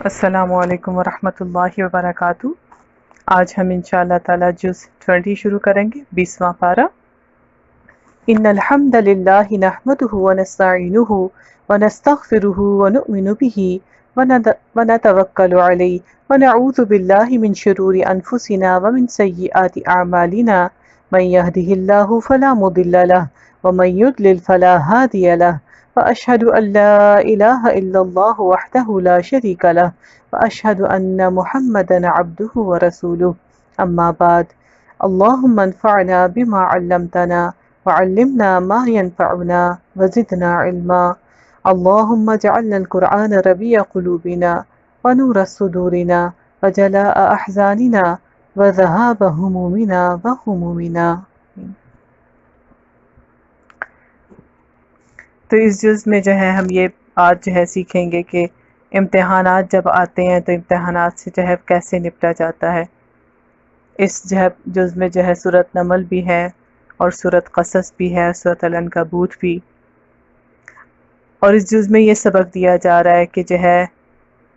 السلام علیکم ورحمۃ اللہ وبرکاتہ۔ آج ہم انشاءاللہ تعالی جز 20 شروع کریں گے، 20واں پارہ۔ ان الحمد للہ نحمده ونستعینه ونستغفره ونؤمن به ونتوکل علیہ ونعوذ باللہ من شرور انفسنا ومن سیئات اعمالنا، من يهده اللہ فلا مضل له ومن يضلل فلا هادی له، وأشهد أن لا إله إلا الله وحده لا شريك له وأشهد أن محمدا عبده ورسوله، أما بعد، اللهم انفعنا بما علمتنا وعلمنا ما ينفعنا وزدنا علما، اللهم اجعلنا القرآن ربيع قلوبنا ونور صدورنا وجلاء أحزاننا وذهاب همومنا وغمومنا۔ تو اس جز میں جو ہے ہم یہ آج جو ہے سیکھیں گے کہ امتحانات جب آتے ہیں تو امتحانات سے جو ہے کیسے نپٹا جاتا ہے۔ اس جز میں جو ہے سورۃ نمل بھی ہے اور سورۃ قصص بھی ہے، سورۃ العنکبوت بھی، اور اس جز میں یہ سبق دیا جا رہا ہے کہ جو ہے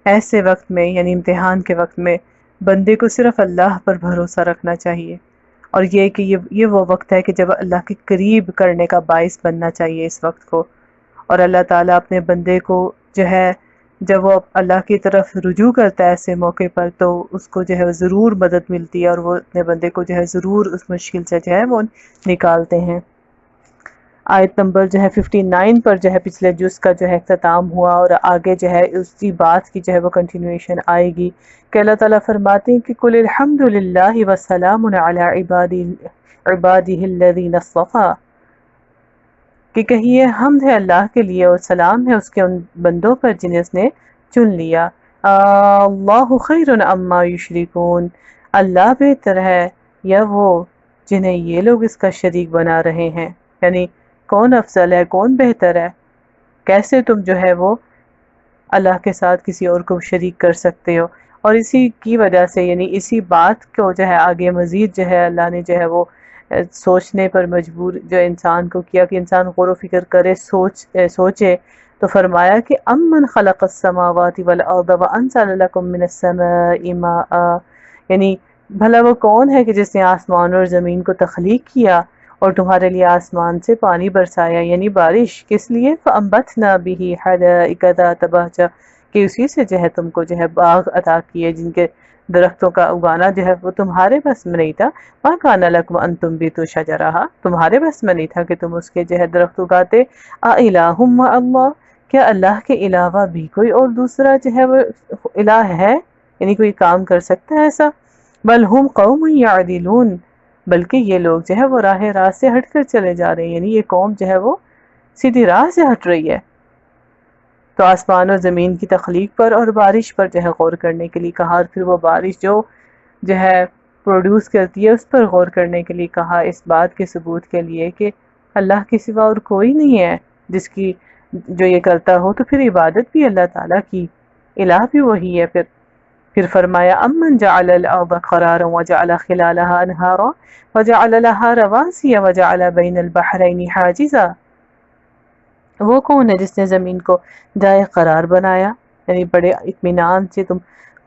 ایسے وقت میں، یعنی امتحان کے وقت میں، بندے کو صرف اللہ پر بھروسہ رکھنا چاہیے، اور یہ کہ یہ وہ وقت ہے کہ جب اللہ کے قریب کرنے کا باعث بننا چاہیے اس وقت کو، اور اللہ تعالیٰ اپنے بندے کو جو ہے جب وہ اللہ کی طرف رجوع کرتا ہے ایسے موقع پر تو اس کو جو ہے ضرور مدد ملتی ہے، اور وہ اپنے بندے کو جو ہے ضرور اس مشکل سے جو ہے وہ نکالتے ہیں۔ آیت نمبر جو ہے 59 پر جو ہے پچھلے جز کا جو ہے اختتام ہوا، اور آگے جو ہے اسی بات کی جو ہے وہ کنٹینویشن آئے گی کہ اللہ تعالیٰ فرماتے ہیں کہ قُلِ الْحَمْدُ لِلَّهِ وَسَلَامٌ عَلَىٰ عِبَادِهِ الَّذِينَ اصْطَفَىٰ، کہ کہیے حمد ہے اللہ کے لیے اور سلام ہے اس کے ان بندوں پر جنہیں اس نے چن لیا۔ اللہ خیر عما یشرکون، اللہ بہتر ہے یا وہ جنہیں یہ لوگ اس کا شریک بنا رہے ہیں، یعنی کون افضل ہے، کون بہتر ہے، کیسے تم جو ہے وہ اللہ کے ساتھ کسی اور کو شریک کر سکتے ہو۔ اور اسی کی وجہ سے، یعنی اسی بات کو جو ہے آگے مزید جو ہے اللہ نے جو ہے وہ سوچنے پر مجبور جو انسان کو کیا کہ انسان غور و فکر کرے، سوچے، تو فرمایا کہ امن خلق السماوات والارض وانزل لكم من السماء ماء، یعنی بھلا وہ کون ہے کہ جس نے آسمان اور زمین کو تخلیق کیا اور تمہارے لیے آسمان سے پانی برسایا، یعنی بارش، کس لیے؟ فَأَنبَتْنَا بِهِ حَدَائِقَ ذَاتَ بَهْجَةٍ، کہ اسی سے جو ہے تم کو جو ہے باغ عطا کیے جن کے درختوں کا اگانا جو ہے وہ تمہارے بس میں نہیں تھا۔ مَا كَانَ لَكُمْ أَن تُنبِتُوا شَجَرَهَا، تمہارے بس میں نہیں تھا کہ تم اس کے جو ہے درخت اگاتے۔ أَإِلَٰهٌ مَّعَ اللَّهِ، کیا اللہ کے علاوہ بھی کوئی اور دوسرا جو ہے وہ الہ ہے، یعنی کوئی کام کر سکتا ہے ایسا؟ بل ہم قوم یعدلون، بلکہ یہ لوگ جو ہے وہ راہ راست سے ہٹ کر چلے جا رہے ہیں، یعنی یہ قوم جو ہے وہ سیدھی راہ سے ہٹ رہی ہے۔ تو آسمان اور زمین کی تخلیق پر اور بارش پر جو ہے غور کرنے کے لیے کہا، اور پھر وہ بارش جو ہے پروڈیوس کرتی ہے اس پر غور کرنے کے لیے کہا، اس بات کے ثبوت کے لیے کہ اللہ کے سوا اور کوئی نہیں ہے جس کی جو یہ کرتا ہو، تو پھر عبادت بھی اللہ تعالیٰ کی، الہ بھی وہی ہے۔ پھر فرمایا امن جعل الارض قرارا وجعل خلالها انہارا وجعل لها رواسي وجعل بین البحرین حاجزا، وہ کون ہے جس نے زمین کو جائے قرار بنایا، یعنی بڑے اطمینان سے تم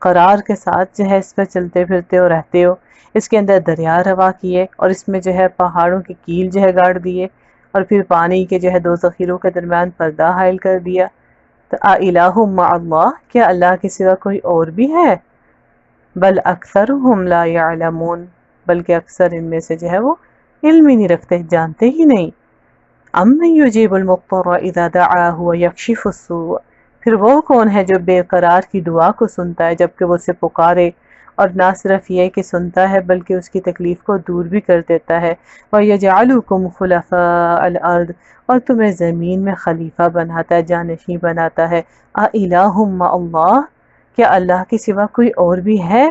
قرار کے ساتھ جو ہے اس پر چلتے پھرتے ہو، رہتے ہو، اس کے اندر دریا روا کیے، اور اس میں جو ہے پہاڑوں کی کیل جو ہے گاڑ دیے، اور پھر پانی کے جو ہے دو ذخیروں کے درمیان پردہ حائل کر دیا۔ تو الہ مع اللہ، کیا اللہ کے سوا کوئی اور بھی ہے؟ بل اکثرهم لا يعلمون، بلکہ اکثر ان میں سے جو ہے وہ علم ہی نہیں رکھتے، جانتے ہی نہیں۔ امن یجیب المضطر اذا دعاہ ویکشف السوء، پھر وہ کون ہے جو بے قرار کی دعا کو سنتا ہے جبکہ وہ اسے پکارے، اور نہ صرف یہ کہ سنتا ہے بلکہ اس کی تکلیف کو دور بھی کر دیتا ہے۔ وَيَجْعَلُكُمْ خُلَفَاءَ الْأَرْضِ، اور تمہیں زمین میں خلیفہ بناتا ہے، جانشین بناتا ہے۔ أَإِلَٰهٌ مَّعَ اللَّهِ، کیا اللہ کے سوا کوئی اور بھی ہے؟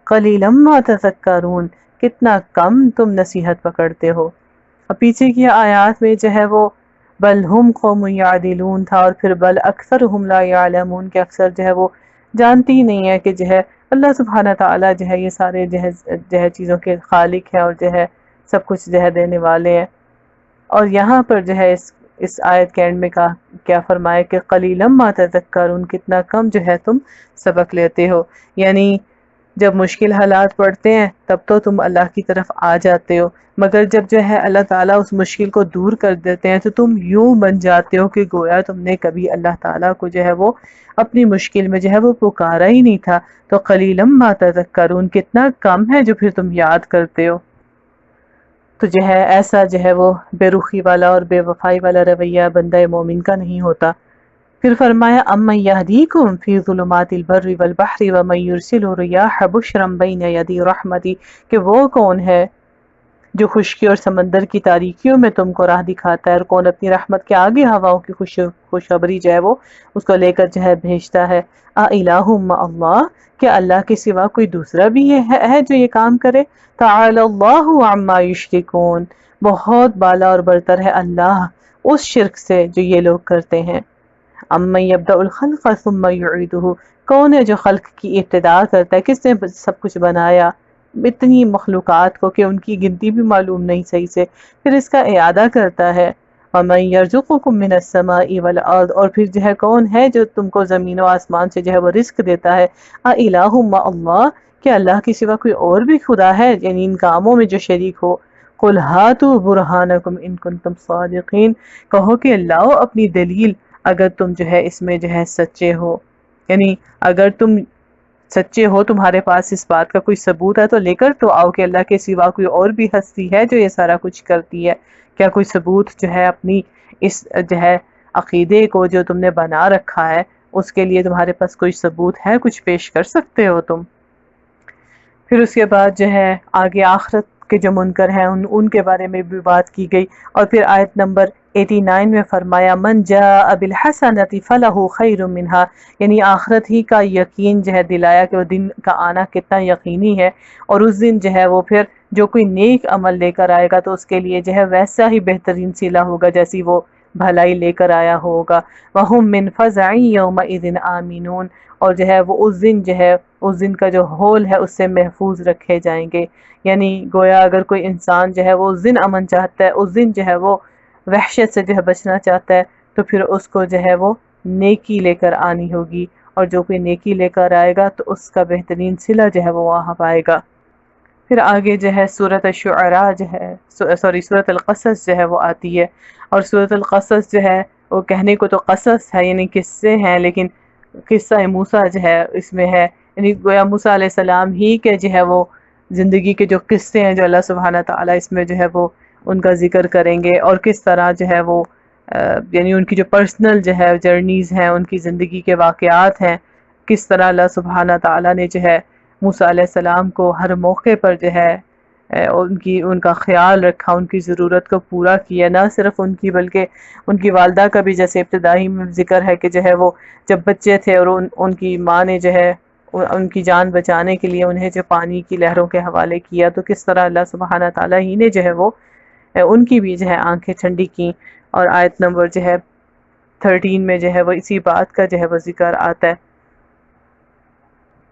قَلِيلًا مَّا تَذَكَّرُونَ، کتنا کم تم نصیحت پکڑتے ہو۔ اور پیچھے کی آیات میں جو ہے وہ بل ہم قوم یعدلون تھا، اور پھر بل اکثرهم لا يعلمون، کہ اکثر جو ہے وہ جانتی ہی نہیں ہے کہ جو ہے اللہ سبحانہ تعالیٰ جو ہے یہ سارے جو ہے چیزوں کے خالق ہے، اور جو ہے سب کچھ جو ہے دینے والے ہیں۔ اور یہاں پر جو ہے اس اس آیت کے اینڈ میں کیا فرمایا کہ قلیلا ما تذکرون، کتنا کم جو ہے تم سبق لیتے ہو، یعنی جب مشکل حالات پڑتے ہیں تب تو تم اللہ کی طرف آ جاتے ہو، مگر جب جو ہے اللہ تعالیٰ اس مشکل کو دور کر دیتے ہیں تو تم یوں بن جاتے ہو کہ گویا تم نے کبھی اللہ تعالیٰ کو جو ہے وہ اپنی مشکل میں جو ہے وہ پکارا ہی نہیں تھا۔ تو قلیلا ما تذکرون، کتنا کم ہے جو پھر تم یاد کرتے ہو۔ تو جو ہے ایسا جو ہے وہ بے رخی والا اور بے وفائی والا رویہ بندہ مومن کا نہیں ہوتا۔ پھر فرمایا امن یہدیکم فی ظلمات البر والبحر ومن یرسل الریاح بشرا بین یدی رحمتی، کہ وہ کون ہے جو خشکی اور سمندر کی تاریکیوں میں تم کو راہ دکھاتا ہے، اور کون اپنی رحمت کے آگے ہواؤں کی خوشخبری جو ہے وہ اس کو لے کر جو ہے بھیجتا ہے۔ الہ مع اللہ، کیا اللہ کے سوا کوئی دوسرا بھی ہے جو یہ کام کرے؟ تعالی اللہ عما یشرکون، بہت بالا اور برتر ہے اللہ اس شرک سے جو یہ لوگ کرتے ہیں۔ امن یبدأ الخلق ثم یعیدہ، کون ہے جو خلق کی ابتدا کرتا ہے، کس نے سب کچھ بنایا اتنی مخلوقات کو کہ ان کی گنتی بھی معلوم نہیں صحیح سے، پھر اس کا اعادہ کرتا ہے۔ وَمَن يَرْزُقُكُم مِّنَ السَّمَاءِ وَالْأَرْضِ، اور پھر جو ہے کون ہے جو تم کو زمین و آسمان سے جو ہے وہ رزق دیتا ہے۔ أَإِلَٰهٌ مَّعَ اللَّهِ، کہ اللہ کے سوا کوئی اور بھی خدا ہے یعنی ان کاموں میں جو شریک ہو؟ قُلْ هَاتُوا بُرْهَانَكُمْ إِن كُنتُمْ صَادِقِينَ، کہو کہ لاؤ اپنی دلیل اگر تم جو ہے اس میں جو ہے سچے ہو، یعنی اگر تم سچے ہو، تمہارے پاس اس بات کا کوئی ثبوت ہے تو لے کر تو آؤ کہ اللہ کے سوا کوئی اور بھی ہستی ہے جو یہ سارا کچھ کرتی ہے۔ کیا کوئی ثبوت جو ہے اپنی اس جو ہے عقیدے کو جو تم نے بنا رکھا ہے اس کے لیے تمہارے پاس کوئی ثبوت ہے، کچھ پیش کر سکتے ہو تم؟ پھر اس کے بعد جو ہے آگے آخرت کے جو منکر ہیں ان کے بارے میں بھی بات کی گئی، اور پھر آیت نمبر 89 میں فرمایا من جاء بالحسنۃ فلہ خیر منہا، یعنی آخرت ہی کا یقین جو ہے دلایا کہ وہ دن کا آنا کتنا یقینی ہے، اور اس دن جو ہے وہ پھر جو کوئی نیک عمل لے کر آئے گا تو اس کے لیے جو ہے ویسا ہی بہترین صلہ ہوگا جیسی وہ بھلائی لے کر آیا ہوگا۔ وَهُم مِّن فَزْعٍ يَوْمَئِذٍ آمِنُونَ، اور جو ہے وہ اس دن جو ہے اس دن کا جو ہول ہے اس سے محفوظ رکھے جائیں گے، یعنی گویا اگر کوئی انسان جو ہے وہ اس دن امن چاہتا ہے، اس دن جو ہے وہ وحشت سے جو ہے بچنا چاہتا ہے، تو پھر اس کو جو ہے وہ نیکی لے کر آنی ہوگی، اور جو کوئی نیکی لے کر آئے گا تو اس کا بہترین صلہ جو ہے وہ وہاں پائے گا۔ پھر آگے جو ہے سورۃ الشعراء جو ہے سورۃ القصص جو ہے وہ آتی ہے، اور سورۃ القصص جو ہے وہ کہنے کو تو قصص ہے یعنی قصے ہیں، لیکن قصہ موسیٰ جو ہے اس میں ہے، یعنی گویا موسیٰ علیہ السلام ہی کے جو ہے وہ زندگی کے جو قصے ہیں جو اللہ سبحانہ تعالیٰ اس میں جو ہے وہ ان کا ذکر کریں گے، اور کس طرح جو ہے وہ یعنی ان کی جو پرسنل جو ہے جرنیز ہیں، ان کی زندگی کے واقعات ہیں، کس طرح اللہ سبحانہ تعالیٰ نے جو ہے موسیٰ علیہ السلام کو ہر موقع پر جو ہے ان کا خیال رکھا، ان کی ضرورت کو پورا کیا، نہ صرف ان کی بلکہ ان کی والدہ کا بھی جیسے ابتدائی میں ذکر ہے کہ جو ہے وہ جب بچے تھے اور ان کی ماں نے جو ہے ان کی جان بچانے کے لیے انہیں جو پانی کی لہروں کے حوالے کیا، تو کس طرح اللہ سبحانہ تعالیٰ ہی نے جو ہے وہ ان کی بھی جو ہے آنکھیں ٹھنڈی کی، اور آیت نمبر جو ہے 13 میں جو ہے وہ اسی بات کا جو ہے وہ ذکر آتا ہے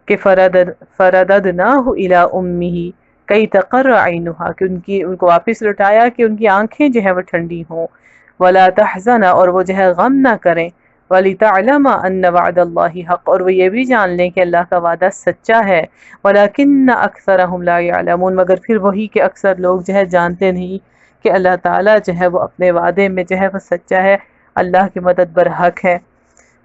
کہ فرددناہ الی امہ کئی تقر عینہا، کہ ان کو واپس لوٹایا کہ ان کی آنکھیں جو ہے وہ ٹھنڈی ہوں، ولا تحزن، اور وہ جو ہے غم نہ کریں، وَلِتَعْلَمَ أَنَّ وَعْدَ اللَّهِ حق، اور وہ یہ بھی جان لیں کہ اللہ کا وعدہ سچا ہے، وَلَكِنَّ أَكْثَرَهُمْ لَا يَعْلَمُونَ، مگر پھر وہی کہ اکثر لوگ جو ہے جانتے نہیں کہ اللہ تعالیٰ جو ہے وہ اپنے وعدے میں جو ہے وہ سچا ہے، اللہ کی مدد برحق ہے۔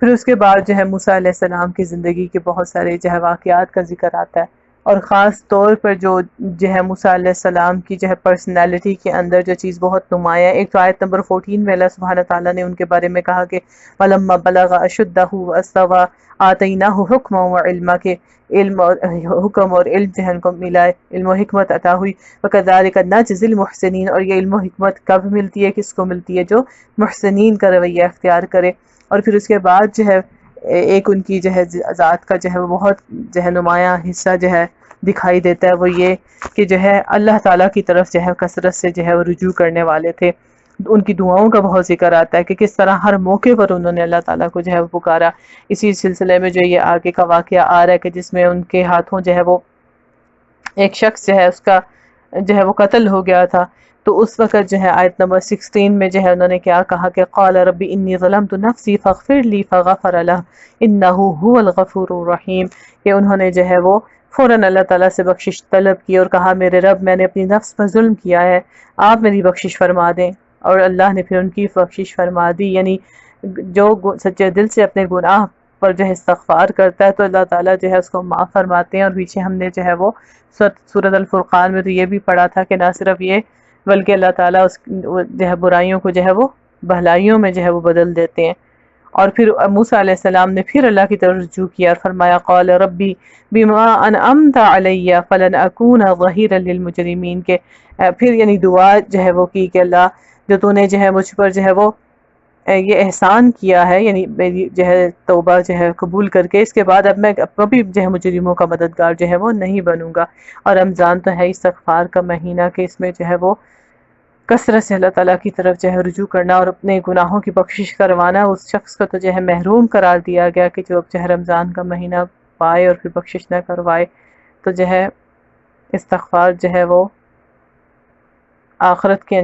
پھر اس کے بعد جو ہے موسیٰ علیہ السلام کی زندگی کے بہت سارے جو ہے واقعات کا ذکر آتا ہے، اور خاص طور پر جو ہے موسیٰ علیہ السلام کی جو ہے پرسنالٹی کے اندر جو چیز بہت نمایاں ہے، ایک تو آیت نمبر 14 میں اللہ سبحانہ تعالیٰ نے ان کے بارے میں کہا کہ وَلَمَّا بَلَغَ أَشُدَّهُ وَاسْتَوَىٰ آتَيْنَاهُ حُكْمًا وَعِلْمًا، کہ علم اور حکم اور علم جو ہے ان کو ملا ہے، علم و حکمت عطا ہوئی، وَكَذَلِكَ نَجْزِي الْمُحْسِنِينَ، اور یہ علم و حکمت کب ملتی ہے، کس کو ملتی ہے؟ جو محسنین کا رویہ اختیار کرے۔ اور پھر اس کے بعد جو ہے ایک ان کی جو ہے ذات کا جو ہے وہ بہت جو ہے نمایاں حصہ جو ہے دکھائی دیتا ہے، وہ یہ کہ جو ہے اللہ تعالیٰ کی طرف جو ہے کثرت سے جو ہے وہ رجوع کرنے والے تھے، ان کی دعاؤں کا بہت ذکر آتا ہے کہ کس طرح ہر موقع پر انہوں نے اللہ تعالیٰ کو جو ہے وہ پکارا۔ اسی سلسلے میں جو یہ آگے کا واقعہ آ رہا ہے کہ جس میں ان کے ہاتھوں جو ہے وہ ایک شخص جو ہے اس کا جو ہے وہ قتل ہو گیا تھا، تو اس وقت جو ہے آیت نمبر 16 میں جو ہے انہوں نے کیا کہا کہ قال ربی انی ظلمت نفسی فاغفر لی فغفر لہ انہ هو الغفور الرحیم، کہ انہوں نے جو ہے وہ فوراً اللہ تعالیٰ سے بخشش طلب کی اور کہا میرے رب میں نے اپنی نفس پر ظلم کیا ہے، آپ میری بخشش فرما دیں، اور اللہ نے پھر ان کی بخشش فرما دی۔ یعنی جو سچے دل سے اپنے گناہ پر جو ہے استغفار کرتا ہے تو اللہ تعالیٰ جو ہے اس کو معاف فرماتے ہیں۔ اور پیچھے ہم نے جو ہے وہ سورۃ الفرقان میں تو یہ بھی پڑھا تھا کہ نہ صرف یہ بلکہ اللہ تعالیٰ اس جو ہے برائیوں کو جو ہے وہ بھلائیوں میں جو ہے وہ بدل دیتے ہیں۔ اور پھر موسیٰ علیہ السلام نے پھر اللہ کی طرف رجوع کیا اور فرمایا قال ربی بما انعمت علی فلن اکون ظہیرا للمجرمین، کہ پھر یعنی دعا جو ہے وہ کی کہ اللہ جو تو نے جو ہے مجھ پر جو ہے وہ یہ احسان کیا ہے، یعنی میری جو ہے توبہ جو ہے قبول کر کے اس کے بعد اب میں کبھی جو ہے مجرموں کا مددگار جو ہے وہ نہیں بنوں گا۔ اور رمضان تو ہے استغفار کا مہینہ کہ اس میں جو ہے وہ کثرت سے اللہ تعالیٰ کی طرف جو ہے رجوع کرنا اور اپنے گناہوں کی بخشش کروانا۔ اس شخص کو تو جو ہے محروم قرار دیا گیا کہ جو اب جو ہے رمضان کا مہینہ پائے اور پھر بخشش نہ کروائے، تو جو ہے استغفار جو ہے وہ آخرت کے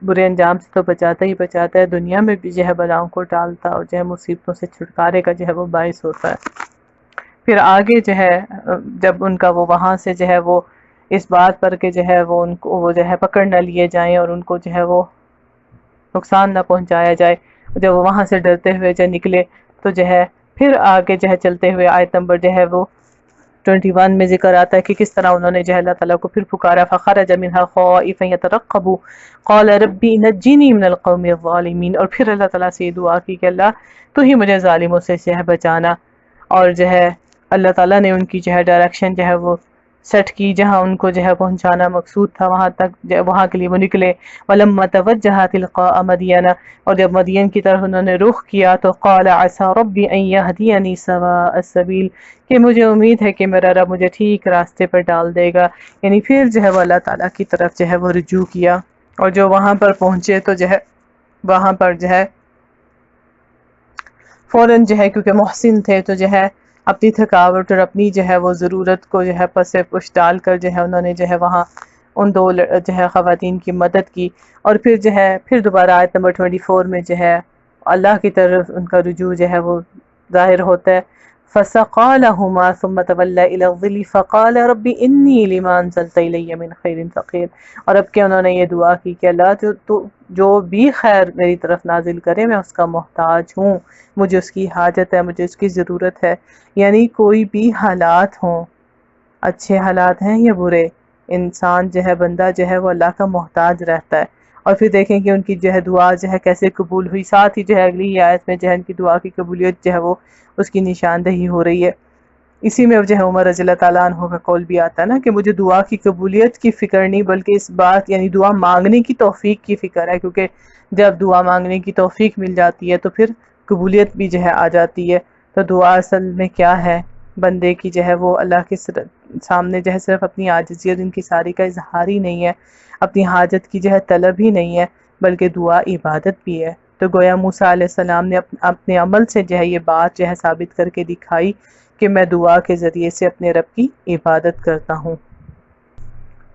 برے انجام سے تو بچاتا ہی بچاتا ہے، دنیا میں بھی جو ہے بلاؤں کو ٹالتا اور جو ہے مصیبتوں سے چھٹکارے کا جو ہے وہ باعث ہوتا ہے۔ پھر آگے جو ہے جب ان کا وہ وہاں سے جو ہے وہ اس بات پر کہ جو ہے وہ ان کو وہ جو ہے پکڑ نہ لیے جائیں اور ان کو جو ہے وہ نقصان نہ پہنچایا جائے، جب وہ وہاں سے ڈرتے ہوئے جو نکلے تو جو ہے پھر آگے جو ہے چلتے ہوئے آیت نمبر جو ہے وہ 21 میں ذکر آتا ہے کہ کس طرح انہوں نے جو ہے اللہ تعالیٰ کو پھر پکارا فخرج منها خائفا يترقب قال ربی نجنی من القوم الظالمین، اور پھر اللہ تعالیٰ سے یہ دعا کی کہ اللہ تو ہی مجھے ظالموں سے جو ہے بچانا، اور جو ہے اللہ تعالیٰ نے ان کی جو ہے ڈائریکشن جو ہے وہ سیٹ کی، جہاں ان کو جو ہے پہنچانا مقصود تھا وہاں تک وہاں کے لیے وہ نکلے۔ وَلَمَّا تَوَجَّهَ تِلْقَاءَ مَدْيَنَ، اور جب مدین کی طرف انہوں نے رخ کیا تو قال عسى ربی ان يهديني سواء السبيل، کہ مجھے امید ہے کہ میرا رب مجھے ٹھیک راستے پر ڈال دے گا۔ یعنی پھر جو ہے وہ اللہ تعالیٰ کی طرف جو ہے وہ رجوع کیا، اور جو وہاں پر پہنچے تو جو ہے وہاں پر جو ہے فوراً جو ہے کیونکہ محسن تھے تو جو ہے اپنی تھکاوٹ اور اپنی جو ہے وہ ضرورت کو جو ہے پس پش ڈال کر جو ہے انہوں نے جو ہے وہاں ان دو جو ہے خواتین کی مدد کی۔ اور پھر جو ہے پھر دوبارہ آیت نمبر 24 میں جو ہے اللہ کی طرف ان کا رجوع جو ہے وہ ظاہر ہوتا ہے۔ فَسَقَى لَهُمَا ثُمَّ تَوَلَّى إِلَى الظِّلِّ فَقَالَ رَبِّ إِنِّي لِمَا أَنزَلْتَ إِلَيَّ مِنْ خَيْرٍ فَقِيرٌ، اور اب کہ انہوں نے یہ دعا کی کہ اللہ جو بھی خیر میری طرف نازل کرے میں اس کا محتاج ہوں، مجھے اس کی حاجت ہے، مجھے اس کی ضرورت ہے۔ یعنی کوئی بھی حالات ہوں، اچھے حالات ہیں یا برے، انسان جو ہے بندہ جو ہے وہ اللہ کا محتاج رہتا ہے۔ اور پھر دیکھیں کہ ان کی جو ہے دعا جو ہے کیسے قبول ہوئی، ساتھ ہی جو ہے اگلی آیت میں جو ہے ان کی دعا کی قبولیت جو ہے وہ اس کی نشاندہی ہو رہی ہے۔ اسی میں جو ہے عمر رضی اللہ تعالیٰ عنہ کا قول بھی آتا ہے نا کہ مجھے دعا کی قبولیت کی فکر نہیں بلکہ اس بات یعنی دعا مانگنے کی توفیق کی فکر ہے، کیونکہ جب دعا مانگنے کی توفیق مل جاتی ہے تو پھر قبولیت بھی جو ہے آ جاتی ہے۔ تو دعا اصل میں کیا ہے، بندے کی جو ہے وہ اللہ کے سامنے جو ہے صرف اپنی عاجزیت ان کی ساری کا اظہار ہی نہیں ہے، اپنی حاجت کی جو ہے طلب ہی نہیں ہے، بلکہ دعا عبادت بھی ہے۔ تو گویا موسیٰ علیہ السلام نے اپنے عمل سے جو ہے یہ بات جو ہے ثابت کر کے دکھائی کہ میں دعا کے ذریعے سے اپنے رب کی عبادت کرتا ہوں۔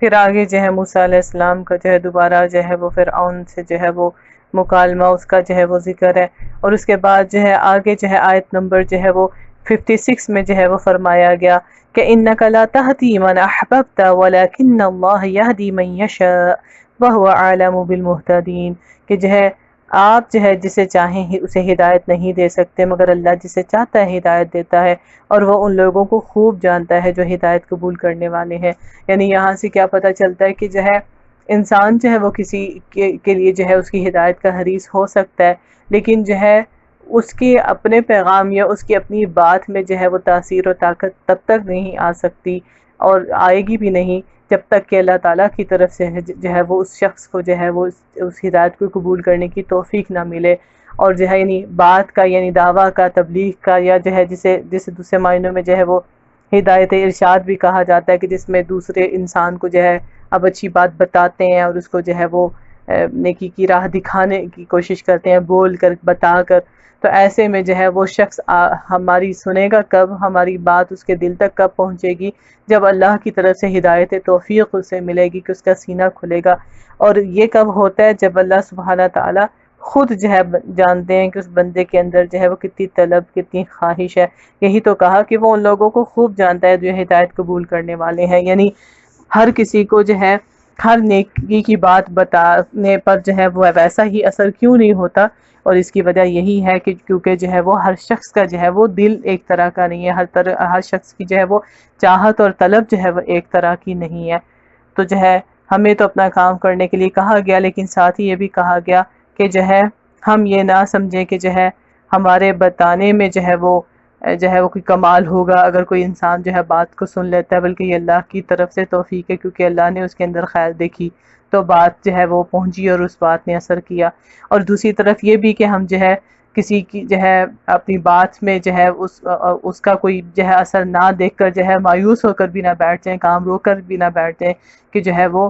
پھر آگے جو ہے موسیٰ علیہ السلام کا جو ہے دوبارہ جو ہے وہ فرعون سے جو ہے وہ مکالمہ اس کا جو ہے وہ ذکر ہے، اور اس کے بعد جو ہے آگے جو ہے آیت نمبر جو ہے وہ 56 میں جو ہے وہ فرمایا گیا کہ إِنَّكَ لَا تَهْدِي مَنْ أَحْبَبْتَ وَلَكِنَّ اللَّهَ يَهْدِي مَنْ يَشَاءُ وَهُوَ أَعْلَمُ بِالْمُهْتَدِينَ، کہ جو ہے آپ جو ہے جسے چاہیں اسے ہدایت نہیں دے سکتے مگر اللہ جسے چاہتا ہے ہدایت دیتا ہے، اور وہ ان لوگوں کو خوب جانتا ہے جو ہدایت قبول کرنے والے ہیں۔ یعنی یہاں سے کیا پتہ چلتا ہے کہ جو ہے انسان جو ہے وہ کسی کے لیے جو ہے اس کی ہدایت کا حریص ہو سکتا ہے، لیکن جو ہے اس کے اپنے پیغام یا اس کی اپنی بات میں جو ہے وہ تاثیر و طاقت تب تک نہیں آ سکتی اور آئے گی بھی نہیں جب تک کہ اللہ تعالیٰ کی طرف سے جو ہے وہ اس شخص کو جو ہے وہ اس ہدایت کو قبول کرنے کی توفیق نہ ملے، اور جو ہے یعنی بات کا یعنی دعویٰ کا تبلیغ کا یا جو ہے جسے دوسرے معنوں میں جو ہے وہ ہدایت ارشاد بھی کہا جاتا ہے کہ جس میں دوسرے انسان کو جو ہے اب اچھی بات بتاتے ہیں اور اس کو جو ہے وہ نیکی کی راہ دکھانے کی کوشش کرتے ہیں، بول کر بتا کر، تو ایسے میں جو ہے وہ شخص ہماری سنے گا کب، ہماری بات اس کے دل تک کب پہنچے گی؟ جب اللہ کی طرف سے ہدایت توفیق اسے ملے گی کہ اس کا سینہ کھلے گا۔ اور یہ کب ہوتا ہے؟ جب اللہ سبحانہ تعالیٰ خود جو ہے جانتے ہیں کہ اس بندے کے اندر جو ہے وہ کتنی طلب، کتنی خواہش ہے۔ یہی تو کہا کہ وہ ان لوگوں کو خوب جانتا ہے جو ہدایت قبول کرنے والے ہیں، یعنی ہر کسی کو جو ہے ہر نیکی کی بات بتانے پر جو ہے وہ ویسا ہی اثر کیوں نہیں ہوتا؟ اور اس کی وجہ یہی ہے کہ کیونکہ جو ہے وہ ہر شخص کا جو ہے وہ دل ایک طرح کا نہیں ہے، ہر شخص کی جو ہے وہ چاہت اور طلب جو ہے وہ ایک طرح کی نہیں ہے۔ تو جو ہے ہمیں تو اپنا کام کرنے کے لیے کہا گیا، لیکن ساتھ ہی یہ بھی کہا گیا کہ جو ہے ہم یہ نہ سمجھیں کہ جو ہے ہمارے بتانے میں جو ہے وہ کوئی کمال ہوگا اگر کوئی انسان جو ہے بات کو سن لیتا ہے، بلکہ یہ اللہ کی طرف سے توفیق ہے، کیونکہ اللہ نے اس کے اندر خیر دیکھی تو بات جو ہے وہ پہنچی اور اس بات نے اثر کیا۔ اور دوسری طرف یہ بھی کہ ہم جو ہے کسی کی جو ہے اپنی بات میں جو ہے اس کا کوئی جو ہے اثر نہ دیکھ کر جو ہے مایوس ہو کر بھی نہ بیٹھ جائیں، کام روک کر بھی نہ بیٹھ جائیں کہ جو ہے وہ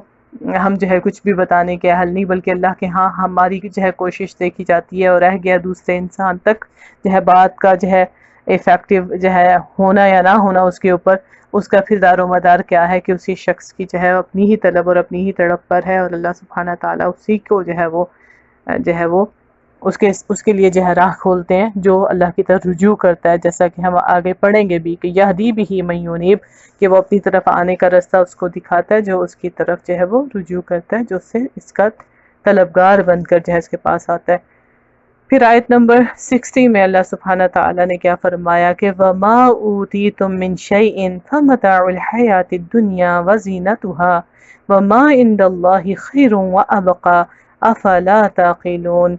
ہم جو ہے کچھ بھی بتانے کے حل نہیں، بلکہ اللہ کے ہاں ہماری جو ہے کوشش دیکھی جاتی ہے، اور رہ گیا دوسرے انسان تک جو ہے بات کا جو ہے افیکٹو جو ہے ہونا یا نہ ہونا، اس کے اوپر اس کا پھر دار و مدار کیا ہے کہ اسی شخص کی جو ہے اپنی ہی طلب اور اپنی ہی تڑپ پر ہے، اور اللہ سبحانہ تعالیٰ اسی کو جو ہے وہ اس کے لیے جو ہے راہ کھولتے ہیں جو اللہ کی طرف رجوع کرتا ہے، جیسا کہ ہم آگے پڑھیں گے بھی کہ یہدی بہ من ینیب، کہ وہ اپنی طرف آنے کا راستہ اس کو دکھاتا ہے جو اس کی طرف جو ہے وہ رجوع کرتا ہے، جو اس سے اس کا طلبگار بن کر جو ہے اس کے پاس آتا ہے۔ پھر آیت نمبر 60 میں اللہ سبحانہ تعالیٰ نے کیا فرمایا کہ وَمَا أُوتِيتُم مِّن شَيْءٍ فَمَتَاعُ الْحَيَاةِ الدُّنْيَا وَزِينَتُهَا وَمَا عِندَ اللَّهِ خَيْرٌ وَأَبْقَىٰ أَفَلَا تَعْقِلُونَ،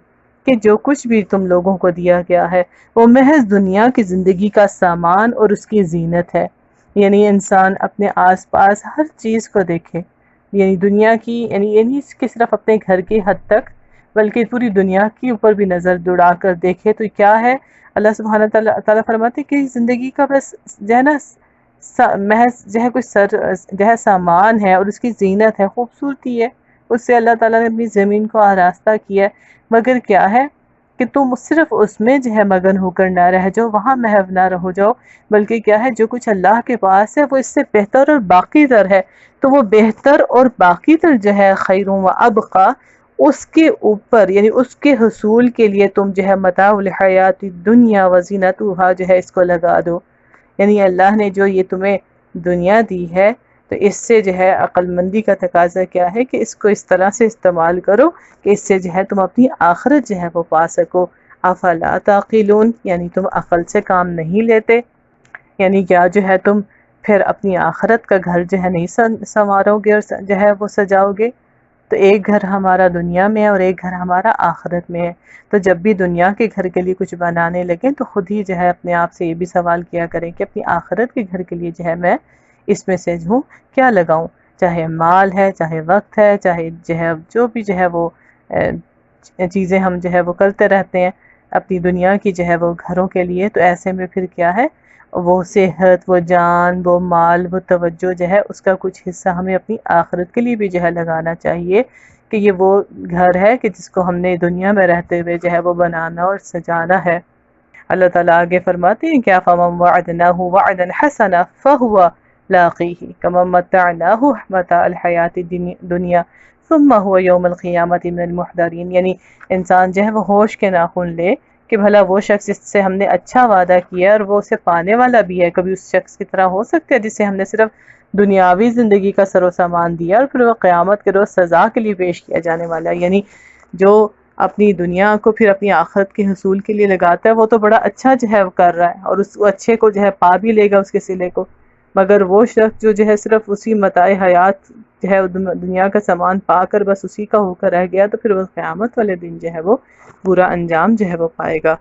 کہ جو کچھ بھی تم لوگوں کو دیا گیا ہے وہ محض دنیا کی زندگی کا سامان اور اس کی زینت ہے۔ یعنی انسان اپنے آس پاس ہر چیز کو دیکھے، یعنی دنیا کی، یعنی کہ صرف اپنے گھر کی حد تک، بلکہ پوری دنیا کے اوپر بھی نظر دوڑا کر دیکھے تو کیا ہے؟ اللہ سبحانہ تعالیٰ فرماتے کہ زندگی کا بس جو ہے نا محض جو ہے کوئی جو ہے سامان ہے اور اس کی زینت ہے، خوبصورتی ہے، اس سے اللہ تعالیٰ نے اپنی زمین کو آراستہ کیا ہے، مگر کیا ہے کہ تم صرف اس میں جو ہے مگن ہو کر نہ رہ جاؤ، وہاں محو نہ رہو جاؤ، بلکہ کیا ہے جو کچھ اللہ کے پاس ہے وہ اس سے بہتر اور باقی تر ہے، تو وہ بہتر اور باقی تر جو ہے خیروں و ابقا، اس کے اوپر یعنی اس کے حصول کے لیے تم جو ہے متاع الحیات الدنیا وزینتها جو ہے اس کو لگا دو۔ یعنی اللہ نے جو یہ تمہیں دنیا دی ہے تو اس سے جو ہے عقل مندی کا تقاضا کیا ہے کہ اس کو اس طرح سے استعمال کرو کہ اس سے جو ہے تم اپنی آخرت جو ہے وہ پا سکو۔ افلا تعقلون، یعنی تم عقل سے کام نہیں لیتے، یعنی کیا جو ہے تم پھر اپنی آخرت کا گھر جو ہے نہیں سنوارو گے اور جو ہے وہ سجاؤ گے؟ تو ایک گھر ہمارا دنیا میں ہے اور ایک گھر ہمارا آخرت میں ہے، تو جب بھی دنیا کے گھر کے لیے کچھ بنانے لگیں تو خود ہی جو ہے اپنے آپ سے یہ بھی سوال کیا کریں کہ اپنی آخرت کے گھر کے لیے جو ہے میں اس میں سے جو کیا لگاؤں، چاہے مال ہے، چاہے وقت ہے، چاہے جو ہے جو بھی جو ہے وہ چیزیں ہم جو ہے وہ کرتے رہتے ہیں اپنی دنیا کی جو ہے وہ گھروں کے لیے، تو ایسے میں پھر کیا ہے وہ صحت، وہ جان، وہ مال، وہ توجہ جو ہے اس کا کچھ حصہ ہمیں اپنی آخرت کے لیے بھی جو ہے لگانا چاہیے کہ یہ وہ گھر ہے کہ جس کو ہم نے دنیا میں رہتے ہوئے جو ہے وہ بنانا اور سجانا ہے۔ اللہ تعالیٰ آگے فرماتے ہیں کیا فَمَن وَعَدْنَاهُ وَعْدًا حَسَنًا فَهُوَ لَاقِيهِ كَمَن مَّتَّعْنَاهُ مَتَاعَ الْحَيَاةِ الدُّنْيَا ثُمَّ هُوَ يَوْمَ الْقِيَامَةِ مِنَ الْمُحْضَرِينَ، یعنی انسان جو ہے وہ ہوش کے ناخن لے کہ بھلا وہ شخص جس سے ہم نے اچھا وعدہ کیا اور وہ اسے پانے والا بھی ہے، کبھی اس شخص کی طرح ہو سکتا ہے جسے ہم نے صرف دنیاوی زندگی کا سر و سامان دیا اور پھر وہ قیامت کے روز سزا کے لیے پیش کیا جانے والا ہے؟ یعنی جو اپنی دنیا کو پھر اپنی آخرت کے حصول کے لیے لگاتا ہے وہ تو بڑا اچھا جو ہے کر رہا ہے اور اس اچھے کو جو ہے پا بھی لے گا اس کے صلے کو، مگر وہ شخص جو ہے صرف اسی متاع حیات جو ہے دنیا کا سامان پا کر بس اسی کا ہو کر رہ گیا، تو پھر وہ قیامت والے دن جو ہے وہ برا انجام جو ہے وہ پائے گا۔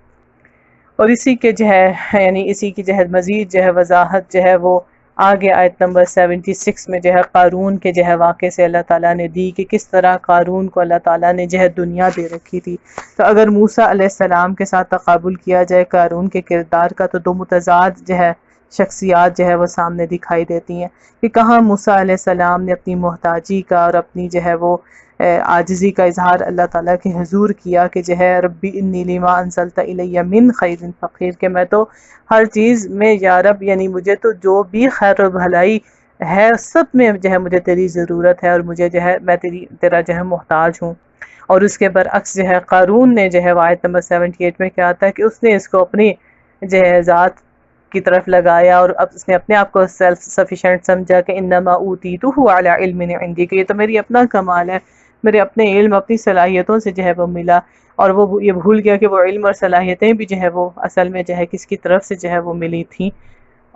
اور اسی کے جو ہے یعنی اسی کی جو ہے مزید جو ہے وضاحت جو ہے وہ آگے آیت نمبر 76 میں جو ہے قارون کے جو ہے واقعے سے اللہ تعالیٰ نے دی کہ کس طرح قارون کو اللہ تعالیٰ نے جو ہے دنیا دے رکھی تھی۔ تو اگر موسیٰ علیہ السلام کے ساتھ تقابل کیا جائے قارون کے کردار کا تو دو متضاد جو ہے شخصیات جو ہے وہ سامنے دکھائی دیتی ہیں کہ کہاں موسیٰ علیہ السلام نے اپنی محتاجی کا اور اپنی جو ہے وہ عاجزی کا اظہار اللہ تعالیٰ کے حضور کیا کہ جو ہے ربی انی لما انزلت الی من خیر فقیر، کہ میں تو ہر چیز میں یا رب یعنی مجھے تو جو بھی خیر و بھلائی ہے سب میں جو ہے مجھے تیری ضرورت ہے، اور مجھے جو ہے میں تیرا جو ہے محتاج ہوں۔ اور اس کے برعکس جو ہے قارون نے جو ہے آیت نمبر 78 میں کیا آتا ہے کہ اس نے اس کو اپنی جو ہے ذات کی طرف لگایا، اور اب اس نے اپنے آپ کو سیلف سفیشینٹ سمجھا کہ انما اوتیتہ علی علم عندی، کہ یہ تو میری اپنا کمال ہے، میرے اپنے علم اپنی صلاحیتوں سے جو ہے وہ ملا، اور وہ یہ بھول گیا کہ وہ علم اور صلاحیتیں بھی جو ہے وہ اصل میں جو ہے کس کی طرف سے جو ہے وہ ملی تھیں۔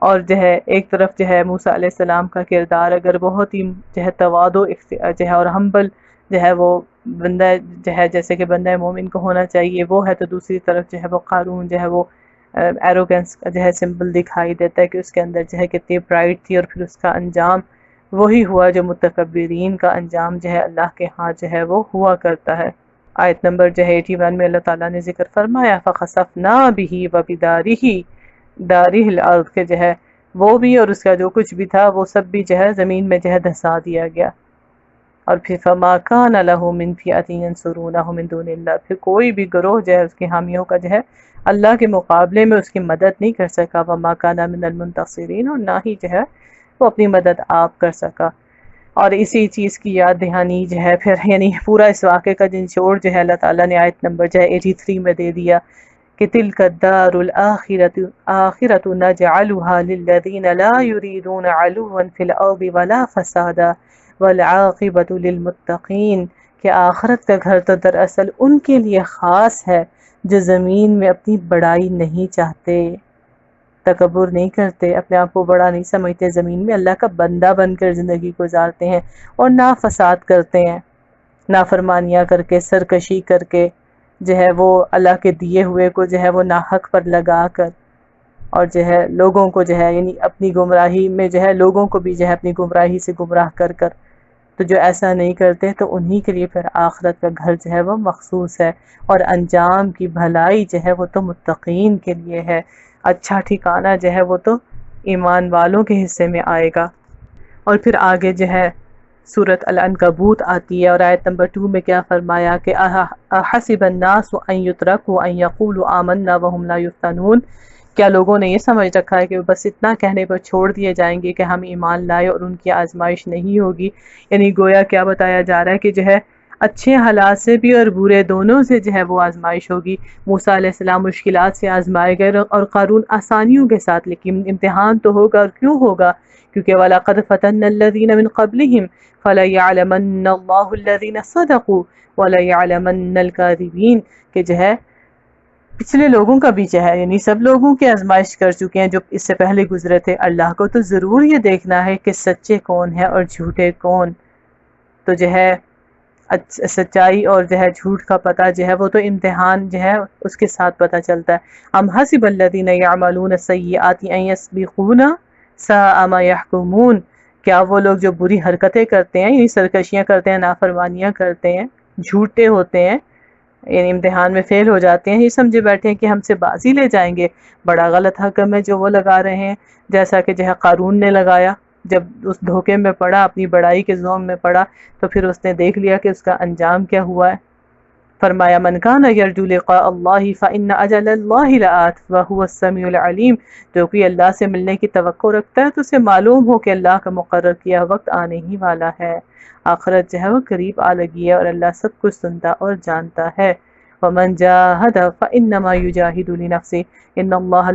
اور جو ہے ایک طرف جو ہے موسیٰ علیہ السلام کا کردار اگر بہت ہی جو ہے تواضع جو ہے اور ہمبل جو ہے وہ بندہ جو ہے جیسے کہ بندہ مومن کو ہونا چاہیے وہ ہے، تو دوسری طرف جو ہے وہ قارون جو ہے وہ ایروگنس کا جو ہے سمبل دکھائی دیتا ہے کہ اس کے اندر جو ہے کتنی پرائڈ تھی، اور پھر اس کا انجام وہی ہوا جو متکبرین کا انجام جو ہے اللہ کے ہاں جو ہے وہ ہوا کرتا ہے۔ آیت نمبر جو ہے 81 میں اللہ تعالیٰ نے ذکر فرمایا فَخَسَفْنَا بِهِ وَبِدَارِهِ دَارِهِ الْأَرْضِ، کہ جو ہے وہ بھی اور اس کا جو کچھ بھی تھا وہ سب بھی جو ہے زمین میں جو ہے دھسا دیا گیا۔ اور پھر فَمَا كَانَ لَهُ مِنْ فِئَةٍ يَنْصُرُونَهُ مِنْ دُونِ اللَّهِ، پھر کوئی بھی گروہ جو ہے اس کی حامیوں کا جو ہے اللہ کے مقابلے میں اس کی مدد نہیں کر سکا، وَمَا كَانَ مِنَ الْمُنْتَصِرِينَ، اور نہ ہی جو ہے وہ اپنی مدد آپ کر سکا۔ اور اسی چیز کی یاد دہانی جو ہے پھر یعنی پورا اس واقعے کا نچوڑ جو ہے اللہ تعالیٰ نے آیت نمبر جو ہے 83 میں دے دیا کہ تِلْكَ الدَّارُ الْآخِرَةُ نَجْعَلُهَا لِلَّذِينَ لَا يُرِيدُونَ عَلُوًّا فِي الْأَرْضِ وَلَا فَسَادًا وَالْعَاقِبَةُ لِلْمُتَّقِينَ، کہ آخرت کا گھر تو دراصل ان کے لیے خاص ہے جو زمین میں اپنی بڑائی نہیں چاہتے، تکبر نہیں کرتے، اپنے آپ کو بڑا نہیں سمجھتے، زمین میں اللہ کا بندہ بن کر زندگی گزارتے ہیں، اور نہ فساد کرتے ہیں، نافرمانیاں کر کے، سرکشی کر کے جو ہے وہ اللہ کے دیے ہوئے کو جو ہے وہ ناحق پر لگا کر، اور جو ہے لوگوں کو جو ہے یعنی اپنی گمراہی میں جو ہے لوگوں کو بھی جو ہے اپنی گمراہی سے گمراہ کر کر، تو جو ایسا نہیں کرتے تو انہی کے لیے پھر آخرت کا گھر جو ہے وہ مخصوص ہے، اور انجام کی بھلائی جو ہے وہ تو متقین کے لیے ہے، اچھا ٹھکانہ جو ہے وہ تو ایمان والوں کے حصے میں آئے گا۔ اور پھر آگے جو ہے سورۃ العنکبوت آتی ہے، اور آیت نمبر 2 میں کیا فرمایا کہ احسب الناس ان یترکوا ان یقولوا آمنا وهم لا یفتنون، کیا لوگوں نے یہ سمجھ رکھا ہے کہ بس اتنا کہنے پر چھوڑ دیے جائیں گے کہ ہم ایمان لائے اور ان کی آزمائش نہیں ہوگی؟ یعنی گویا کیا بتایا جا رہا ہے کہ جو ہے اچھے حالات سے بھی اور برے دونوں سے جو ہے وہ آزمائش ہوگی۔ موسیٰ علیہ السلام مشکلات سے آزمائے گئے اور قارون آسانیوں کے ساتھ، لیکن امتحان تو ہوگا، اور کیوں ہوگا؟ کیونکہ وَلَقَدْ فَتَنَّا الَّذِينَ مِنْ قَبْلِهِمْ فَلَيَعْلَمَنَّ اللَّهُ الَّذِينَ صَدَقُوا وَلَيَعْلَمَنَّ الْكَاذِبِينَ، کہ جو ہے پچھلے لوگوں کا بھی جو ہے یعنی سب لوگوں کی آزمائش کر چکے ہیں جو اس سے پہلے گزرے تھے، اللہ کو تو ضرور یہ دیکھنا ہے کہ سچے کون ہیں اور جھوٹے کون، تو جو ہے سچائی اور جو ہے جھوٹ کا پتہ جو ہے وہ تو امتحان جو ہے اس کے ساتھ پتہ چلتا ہے۔ ام حسب الذین یعملون السیئات ان یسبقونا ساء ما یحکمون، کیا وہ لوگ جو بری حرکتیں کرتے ہیں یعنی سرکشیاں کرتے ہیں، نافرمانیاں کرتے ہیں، جھوٹے ہوتے ہیں، یعنی امتحان میں فیل ہو جاتے ہیں، یہ سمجھے بیٹھے ہیں کہ ہم سے بازی لے جائیں گے؟ بڑا غلط حکم ہے جو وہ لگا رہے ہیں، جیسا کہ جو ہے قارون نے لگایا، جب اس دھوکے میں پڑا، اپنی بڑائی کے زوم میں پڑا، تو پھر اس نے دیکھ لیا کہ اس کا انجام کیا ہوا ہے۔ فرمایا من کان یرجو لقاء اللہ فإن اجل اللہ لآت وہو السمیع العلیم، جو کوئی اللہ سے ملنے کی توقع رکھتا ہے تو اسے معلوم ہو کہ اللہ کا مقرر کیا وقت آنے ہی والا ہے، آخرت جو ہے وہ قریب آ لگی ہے، اور اللہ سب کچھ سنتا اور جانتا ہے۔ ومن جاہد فإنما یجاہد لنفسه ان اللہ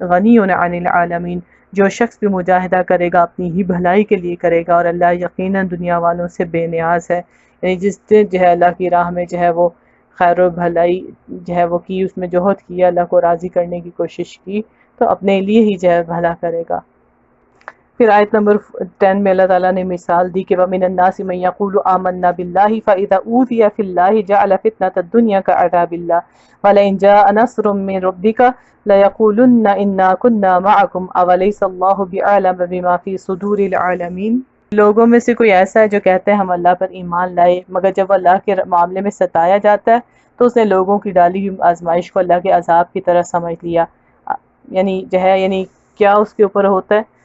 غنی عن العالمین، جو شخص بھی مجاہدہ کرے گا اپنی ہی بھلائی کے لیے کرے گا، اور اللہ یقیناً دنیا والوں سے بے نیاز ہے۔ یعنی جس نے جو ہے اللہ کی راہ میں جو ہے وہ خیر و بھلائی جو ہے وہ کی، اس میں جوہد کیا، اللہ کو راضی کرنے کی کوشش کی، تو اپنے لیے ہی جو ہے بھلا کرے گا۔ پھر آیت نمبر 10 میں اللہ تعالیٰ نے مثال دی کہ وَمِنَ النَّاسِ مَن يَقُولُ آمَنَّا بِاللَّهِ فَإِذَا أُوذِيَ فِي اللَّهِ جَعَلَ فِتْنَةَ الدُّنْيَا كَعَذَابِ اللَّهِ وَلَئِنْ جَاءَ نَصْرٌ مِّن رَّبِّكَ لَيَقُولُنَّ إِنَّا كُنَّا مَعَكُمْ أَوَلَيْسَ اللَّهُ بِأَعْلَمَ بِمَا فِي صُدُورِ الْعَالَمِينَ، لوگوں میں سے کوئی ایسا ہے جو کہتا ہے ہم اللہ پر ایمان لائے، مگر جب وہ اللہ کے معاملے میں ستایا جاتا ہے تو اس نے لوگوں کی ڈالی ہوئی آزمائش کو اللہ کے عذاب کی طرح سمجھ لیا۔ یعنی جو ہے یعنی کیا اس کے اوپر ہوتا ہے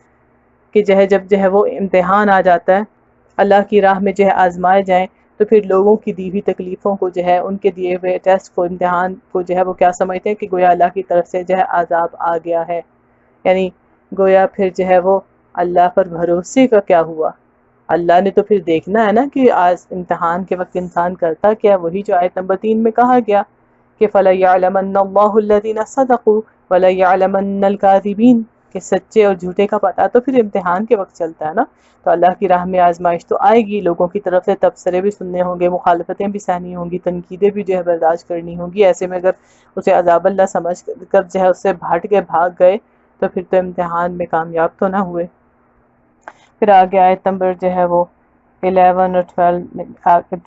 کہ جو ہے جب جو ہے وہ امتحان آ جاتا ہے، اللہ کی راہ میں جو ہے آزمائے جائیں، تو پھر لوگوں کی دی ہوئی تکلیفوں کو جو ہے، ان کے دیے ہوئے ٹیسٹ کو، امتحان کو جو ہے وہ کیا سمجھتے ہیں کہ گویا اللہ کی طرف سے جو ہے عذاب آ گیا ہے. یعنی گویا پھر جو ہے وہ اللہ پر بھروسے کا کیا ہوا. اللہ نے تو پھر دیکھنا ہے نا کہ آج امتحان کے وقت انسان کرتا کیا. وہی جو آیت نمبر 3 میں کہا گیا کہ فَلَيَعْلَمَنَّ اللَّهُ الَّذِينَ صَدَقُوا وَلَيَعْلَمَنَّ الْكَاذِبِينَ کہ سچے اور جھوٹے کا پتہ تو پھر امتحان کے وقت چلتا ہے نا. تو اللہ کی راہ میں آزمائش تو آئے گی، لوگوں کی طرف سے تبصرے بھی سننے ہوں گے، مخالفتیں بھی سہنی ہوں گی، تنقیدیں بھی جو ہے برداشت کرنی ہوں گی. ایسے میں اگر اسے عذاب اللہ سمجھ کر جو ہے اس سے ہٹ کے بھاگ گئے تو پھر تو امتحان میں کامیاب تو نہ ہوئے. پھر آگے آیت نمبر جو ہے وہ 11 اور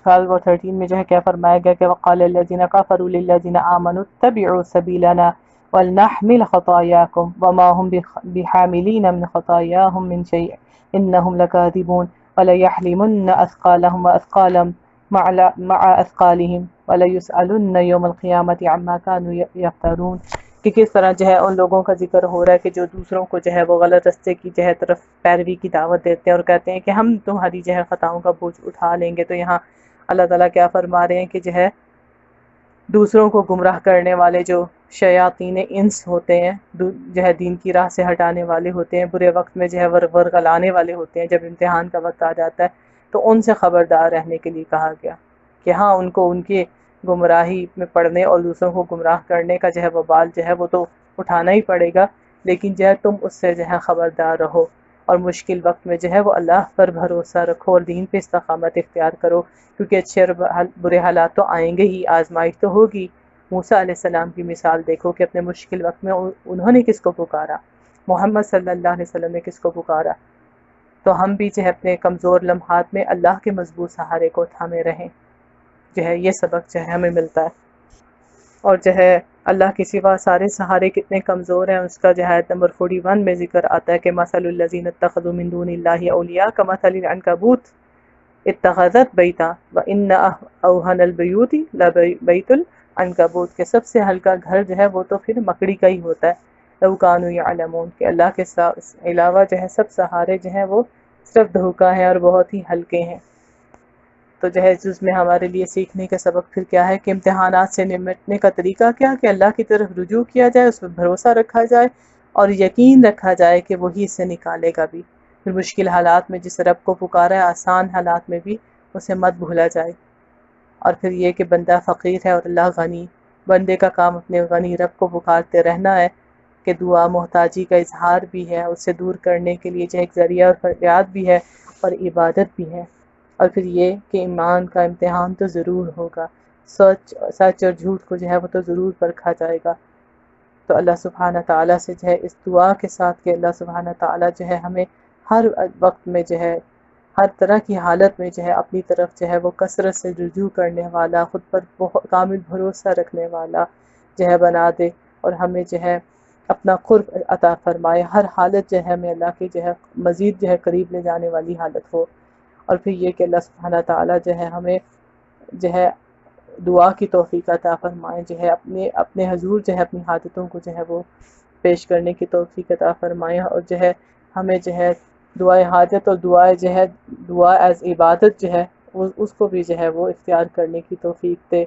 12 اور 13 میں جو ہے کیا فرمایا گیا کہ وقال الذین کفروا للذین آمنوا اتبعوا سبیلنا ولنحمل خطاياكم وما هم بحاملين من خطاياهم من شيء انهم لكاذبون وليحملن اثقالهم واثقالا مع اثقالهم وليسألن يوم القيامة عما كانوا يفترون کہ کس طرح جو ہے ان لوگوں کا ذکر ہو رہا ہے کہ جو دوسروں کو جو ہے وہ غلط رستے کی جو ہے طرف پیروی کی دعوت دیتے ہیں اور کہتے ہیں کہ ہم تمہاری جو ہے خطاؤں کا بوجھ اٹھا لیں گے. تو یہاں اللہ تعالیٰ کیا فرما رہے ہیں کہ جو ہے دوسروں کو گمراہ کرنے والے جو شیاطین انس ہوتے ہیں، جو ہے دین کی راہ سے ہٹانے والے ہوتے ہیں، برے وقت میں جو ہے ورغلانے والے ہوتے ہیں، جب امتحان کا وقت آ جاتا ہے تو ان سے خبردار رہنے کے لیے کہا گیا کہ ہاں ان کو ان کے گمراہی میں پڑنے اور دوسروں کو گمراہ کرنے کا جو ہے وبال جو ہے وہ تو اٹھانا ہی پڑے گا، لیکن جو ہے تم اس سے جو ہے خبردار رہو اور مشکل وقت میں جو ہے وہ اللہ پر بھروسہ رکھو اور دین پہ استقامت اختیار کرو، کیونکہ اچھے اور برے حالات تو آئیں گے ہی، آزمائش تو ہوگی. موسیٰ علیہ السلام کی مثال دیکھو کہ اپنے مشکل وقت میں انہوں نے کس کو پکارا، محمد صلی اللہ علیہ وسلم نے کس کو پکارا. تو ہم بھی جو ہے اپنے کمزور لمحات میں اللہ کے مضبوط سہارے کو تھامے رہیں. جو ہے یہ سبق جو ہے ہمیں ملتا ہے. اور جو ہے اللہ کے سوا سارے سہارے کتنے کمزور ہیں اس کا جو ہے آیت نمبر 41 میں ذکر آتا ہے کہ مثل الذین اتخذوا من دون اللہ اولیاء کمثل العنکبوت اتخذت بیتا وان اوہن البیوت لبیت العنکبوت کہ سب سے ہلکا گھر جو ہے وہ تو پھر مکڑی کا ہی ہوتا ہے. لو کانوا یعلمون کہ اللہ کے علاوہ جو ہے سب سہارے جو ہیں وہ صرف دھوکہ ہیں اور بہت ہی ہلکے ہیں. تو جو ہے اس میں ہمارے لیے سیکھنے کا سبق پھر کیا ہے کہ امتحانات سے نمٹنے کا طریقہ کیا کہ اللہ کی طرف رجوع کیا جائے، اس پر بھروسہ رکھا جائے اور یقین رکھا جائے کہ وہی اس سے نکالے گا بھی. پھر مشکل حالات میں جس رب کو پکارا ہے آسان حالات میں بھی اسے مت بھولا جائے. اور پھر یہ کہ بندہ فقیر ہے اور اللہ غنی، بندے کا کام اپنے غنی رب کو پکارتے رہنا ہے کہ دعا محتاجی کا اظہار بھی ہے، اس سے دور کرنے کے لیے جو ایک ذریعہ اور فریاد بھی ہے اور عبادت بھی ہے. اور پھر یہ کہ ایمان کا امتحان تو ضرور ہوگا، سچ اور جھوٹ کو جو ہے وہ تو ضرور پرکھا جائے گا. تو اللہ سبحانہ تعالیٰ سے جو ہے اس دعا کے ساتھ کہ اللہ سبحانہ تعالیٰ جو ہے ہمیں ہر وقت میں جو ہے ہر طرح کی حالت میں جو ہے اپنی طرف جو ہے وہ کثرت سے رجوع کرنے والا، خود پر کامل بھروسہ رکھنے والا جو ہے بنا دے اور ہمیں جو ہے اپنا قرب عطا فرمائے. ہر حالت جو ہے ہمیں اللہ کے جو ہے مزید جو ہے قریب لے جانے والی حالت ہو. اور پھر یہ کہ اللہ سبحانہ تعالیٰ جو ہے ہمیں جو ہے دعا کی توفیق عطا فرمائے، جو ہے اپنے حضور جو ہے اپنی حاجتوں کو جو ہے وہ پیش کرنے کی توفیق عطا فرمائے اور جو ہے ہمیں جو ہے دعائے حاجت اور دعا ایز عبادت جو ہے اس کو بھی جو ہے وہ اختیار کرنے کی توفیق دے.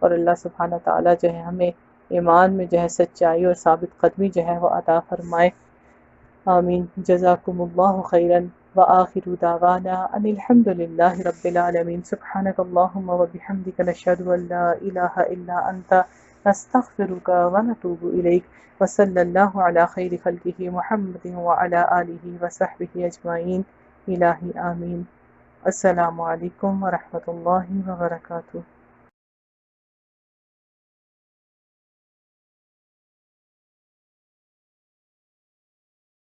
اور اللہ سبحانہ تعالیٰ جو ہے ہمیں ایمان میں جو ہے سچائی اور ثابت قدمی جو ہے وہ عطا فرمائے. آمین. جزاکم اللہ خیرا وآخر دعوانا ان الحمد للہ رب العالمین. سبحانک اللہم وبحمدک نشہد ان لا الہ الا انت نستغفرک ونتوب الیک. وصلی اللہ علی خیر خلقہ محمد وعلی آلہ وصحبہ اجمعین. الہی آمین. السلام علیکم ورحمۃ اللہ وبرکاتہ.